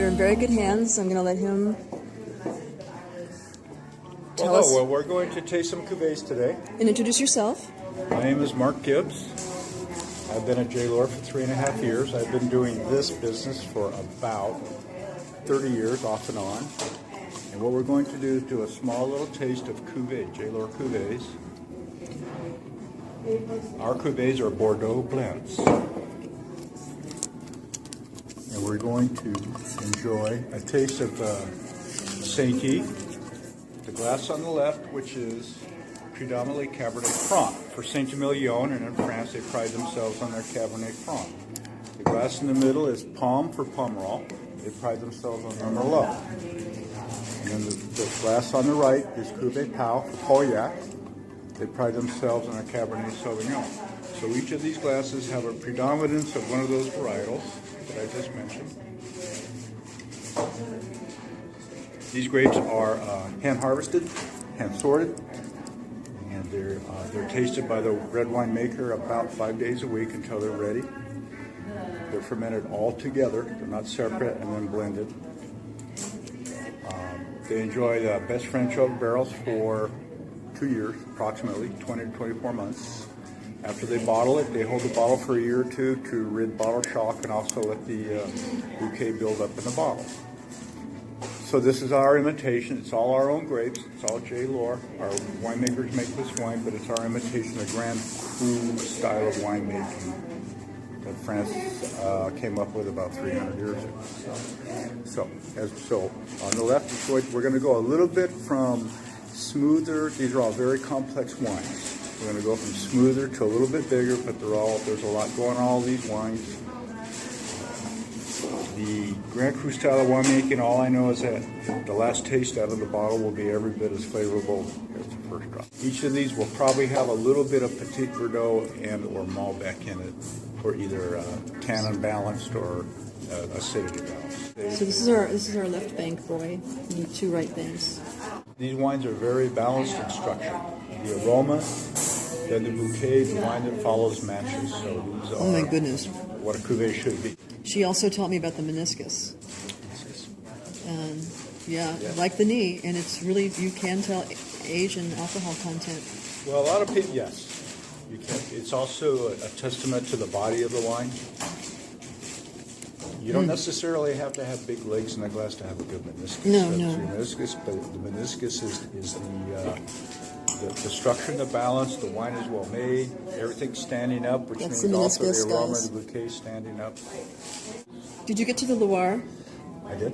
You're in very good hands. I'm going to let him tell us. Well, we're going to taste some cuvées today. And introduce yourself. My name is Mark Gibbs. I've been at Lohr for 3.5 years. I've been doing this business for about 30 years, off and on. And what we're going to do is do a small little taste of cuvée, Lohr cuvées. Our cuvées are Bordeaux blends. And we're going to enjoy a taste of Saint-Y, the glass on the left, which is predominantly Cabernet Franc. For Saint-Emilion, and in France, they pride themselves on their Cabernet Franc. The glass in the middle is Pomme for Pomerol. They pride themselves on their Merlot. And then the glass on the right is Cuvée Pau for Pauillac. They pride themselves on their Cabernet Sauvignon. So each of these glasses have a predominance of one of those varietals that I just mentioned. These grapes are hand-harvested, hand-sorted, and they're tasted by the red wine maker about 5 days a week until they're ready. They're fermented all together. They're not separate and then blended. They enjoy the best French oak barrels for 2 years, approximately 20 to 24 months. After they bottle it, they hold the bottle for a year or two to rid bottle shock and also let the bouquet build up in the bottle. So this is our imitation. It's all our own grapes. It's all Lohr. Our winemakers make this wine, but it's our imitation of Grand Cru style of winemaking that France came up with about 300 years ago. So on the left, we're going to go a little bit from smoother. These are all very complex wines. We're going to go from smoother to a little bit bigger, but there's a lot going on all these wines. The Grand Cru style of winemaking, all I know is that the last taste out of the bottle will be every bit as flavorful as the first drop. Each of these will probably have a little bit of Petit Verdot and or Malbec in it for either tannin balanced or acidity balanced. So this is our left bank boy. You need two right banks. These wines are very balanced in structure. The aroma, then the bouquet, the wine that follows matches. So these are, oh my goodness, what a cuvée should be. She also taught me about the meniscus. Yeah, like the knee, and it's really, you can tell age and alcohol content. Well, a lot of people, yes, you can. It's also a testament to the body of the wine. You don't necessarily have to have big legs in a glass to have a good meniscus. No. Meniscus, but the meniscus is the structure and the balance. The wine is well made. Everything's standing up, which That's means also meniscus, the aroma guys. of the bouquet standing up. Did you get to the Lohr? I did.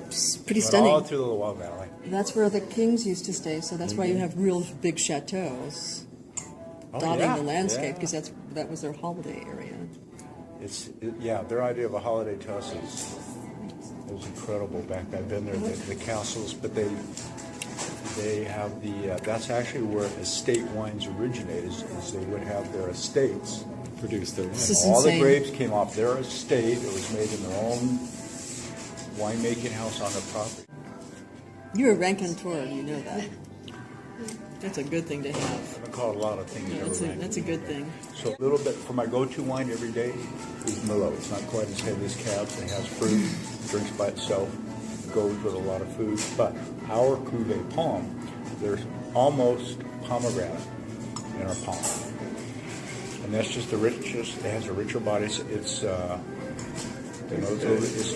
It's pretty stunning. All through the Loire Valley. That's where the kings used to stay, so that's why you have real big chateaus dotting the landscape, because that was their holiday area. Their idea of a holiday to us was incredible back then. I've been there, the castles, but they have that's actually where estate wines originated, is they would have their estates produce their wine. All the grapes came off their estate. It was made in their own winemaking house on the property. You're a raconteur, you know that. That's a good thing to have. I've been called a lot of things. Yeah, that's a good thing. So a little bit for my go-to wine every day is Merlot. It's not quite as heavy as Cabs. It has fruit, drinks by itself, goes with a lot of food. But our Cuvée Pomme, there's almost pomegranate in our Pomme. And that's just the richest. It has a richer body. It's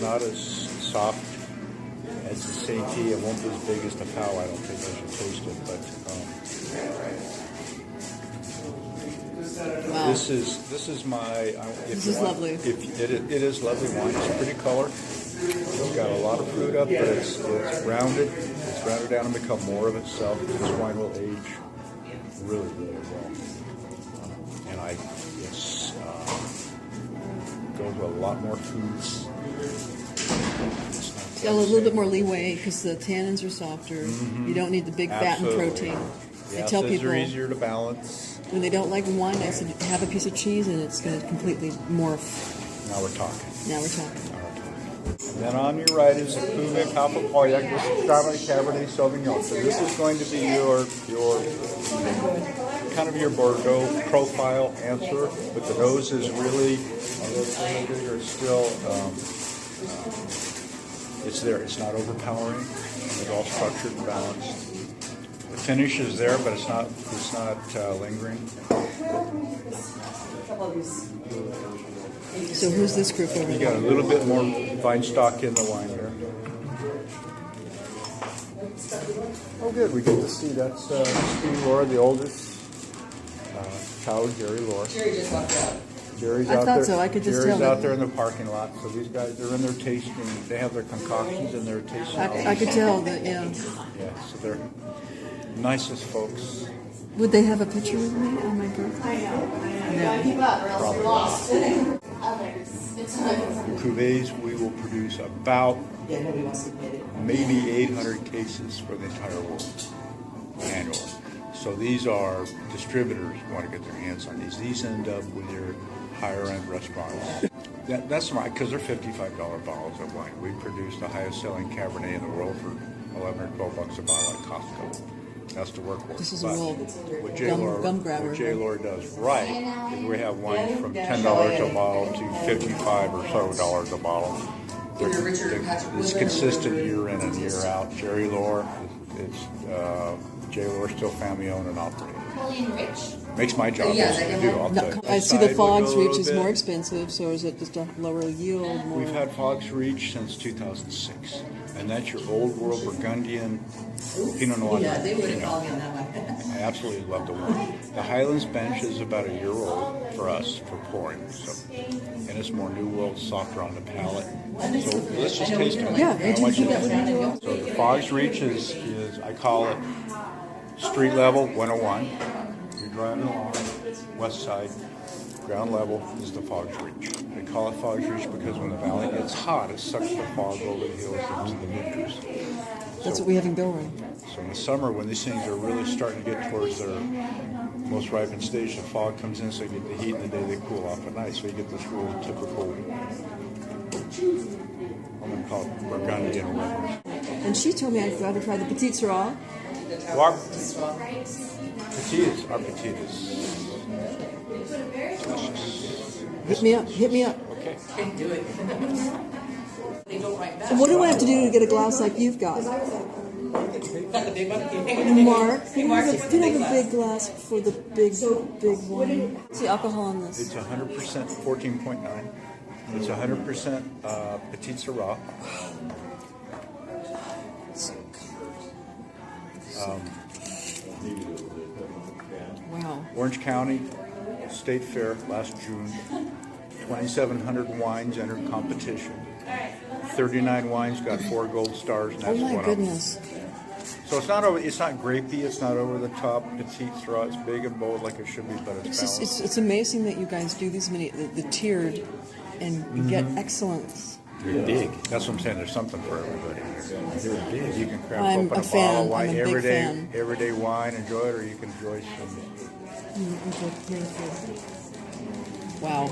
not as soft as the Saint-Y. It won't be as big as the Pau. I don't think I should taste it, but wow. This is my. This is lovely. It is lovely wine. It's pretty color. It's got a lot of fruit up, but it's rounded. It's rounded down and become more of itself. This wine will age really, really well. And goes with a lot more foods. It's got a little bit more leeway because the tannins are softer. Mm-hmm. You don't need the big fat and protein. I tell people they're easier to balance. When they don't like wine, I said have a piece of cheese and it's going to completely morph. Now we're talking. And then on your right is the Cuvée Pau for Pauillac. This is predominantly Cabernet Sauvignon. So this is going to be your kind of your Bordeaux profile answer, but the nose is really, although it's still It's there. It's not overpowering. It's all structured and balanced. The finish is there, but it's not lingering. So who's this group over You there? got a little bit more vine stock in the wine here. Oh, good. We get to see that's Lohr, the oldest cow, Jerry Lohr. Jerry just walked out. Jerry's I out thought there. so. I could just Jerry's tell out that. there in the parking lot. So these guys, they're in there tasting. They have their concoctions and they're tasting. I could tell that, yeah. Yeah, so they're nicest folks. Would they have a picture with me on my birthday? I know. Keep up or else you're lost. Cuvées, we will produce about Yeah, nobody wants to admit it. maybe 800 cases for the entire world annually. So these are distributors who want to get their hands on these. These end up with your higher end restaurants. That's right, because they're $55 bottles of wine. We produce the highest selling Cabernet in the world for $11 or $12 a bottle at Costco. That's the workhorse. This is a But real what gum grabber. What J. Lohr does right is we have wines from $10 a bottle to $55 or so a bottle. It's consistent year in and year out. Jerry Lohr, it's J. Lohr, still family owned and operated. Makes my job easy to do. I'll tell you. I see the Side Fogs would go a Reach is little more bit. expensive, so is it just a lower yield? More? We've had Fogs Reach since 2006, and that's your old world Burgundian Pinot Noir. Yeah, they would have called me on that one. I absolutely love the wine. The Highlands Bench is about a year old for us for pouring, so, and it's more New World, softer on the palate. So let's just taste it. Yeah, How would you much do is that with it? me, Joel? So the Fogs Reach is I call it street level 101. You're driving along, west side, ground level is the Fogs Reach. They call it Fogs Reach because when the valley gets hot, it sucks the fog over the hills into the winters. That's what we have in Billroy. So in the summer, when these things are really starting to get towards their most ripened stage, the fog comes in, so you get the heat in the day, they cool off at night. So you get this real typical, I'm going to call it Burgundian winters. And she told me I'd got to try the Petite Syrah. Well, our petite is delicious. Hit me up. Hit me up. Okay. Do it. They don't write back. And what do I have to do to get a glass like you've got? Not the big one. Mark, Hey, Mark, you have a big glass for the big wine. What's the alcohol in this? It's 100% 14.9. It's 100% Petite Syrah. Wow. Orange County State Fair last June. 2,700 wines entered competition. 39 wines got 4 gold stars, and Oh that's my one goodness. of them. So it's not grapey. It's not over the top. Petite Syrah. It's big and bold like it should be, but it's balanced. It's amazing that you guys do these many, the tiered, and you get excellence. They're big. That's what I'm saying. There's something for everybody. They're big. You can crack I'm open a a fan. bottle of wine I'm a big every day, fan. everyday wine, enjoy it, or you can enjoy some. Wow.